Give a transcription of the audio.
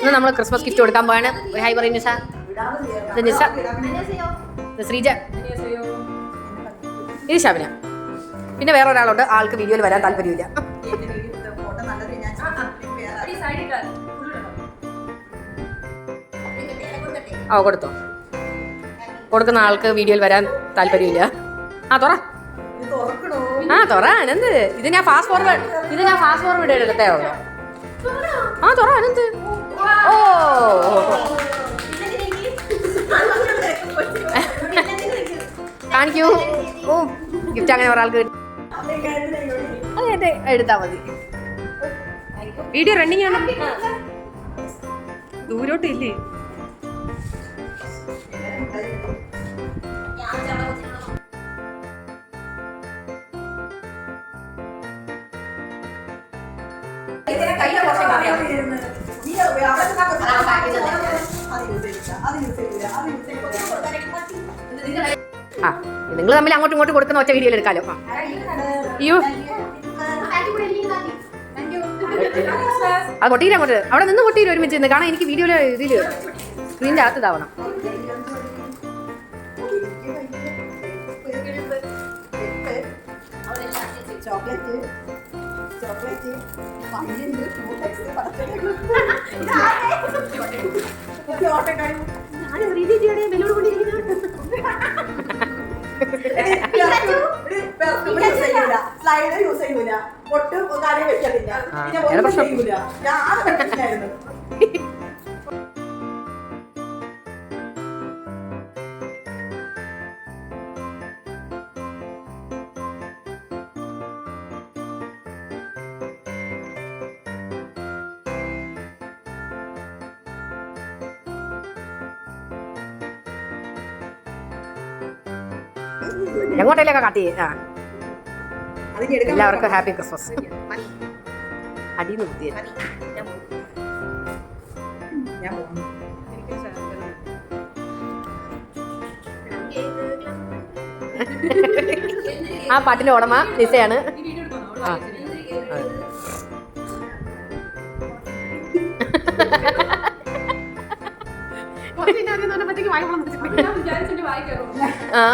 ഇന്ന് നമ്മൾ Christmas gift കൊടുക്കാൻ പോവാണ്. ഒരു ഹൈ പറയും നിസ. നിസ, ശ്രീജ, ഇത് ശബന. പിന്നെ വേറെ ഒരാളുണ്ട്, ആൾക്ക് വീഡിയോയിൽ വരാൻ താല്പര്യമില്ല. ഓ കൊടുത്തോ, കൊടുക്കുന്ന ആൾക്ക് വീഡിയോയിൽ വരാൻ താല്പര്യമില്ല. ആ തുറ, ആ തുറ അനന്ത്. ഇത് ഞാൻ ഫാസ്റ്റ് ഫോർവേഡ് എടുത്തേ ഉള്ളൂ. ആ തുറ അനന്ത്. ഓ കാണിക്കൂ. ഓ ഗിഫ്റ്റ് അങ്ങനെ ഒരാൾക്ക് അതെ എടുത്താ മതി. വീഡിയോ റണ്ണിങ് ആണ്. ദൂരോട്ട് ഇല്ലേ? ആ നിങ്ങൾ തമ്മിൽ അങ്ങോട്ടും ഇങ്ങോട്ടും കൊടുക്കുന്ന ഒറ്റ വീഡിയോയിൽ എടുക്കാലോ. അയ്യോ അത് പൊട്ടിയില്ല, അങ്ങോട്ട് അവിടെ നിന്ന് പൊട്ടിയില്ല ഒരുമിച്ച് നിന്ന് കാണാൻ. എനിക്ക് വീഡിയോയില് ഇതില് സ്ക്രീനിന്റെ അകത്ത് ഇതാവണം. സ്ലൈഡർ യൂസ് ചെയ്യൂല, ഒട്ടും കാര്യം വെക്കത്തില്ല. എങ്ങോട്ടേലൊക്കെ കാട്ടി. ആ എല്ലാവർക്കും ഹാപ്പി ക്രിസ്മസ്. അടിന്ന് കുത്തിയ ആ പാട്ടിന്റെ ഉടമ നിസയാണ്. ആ ആ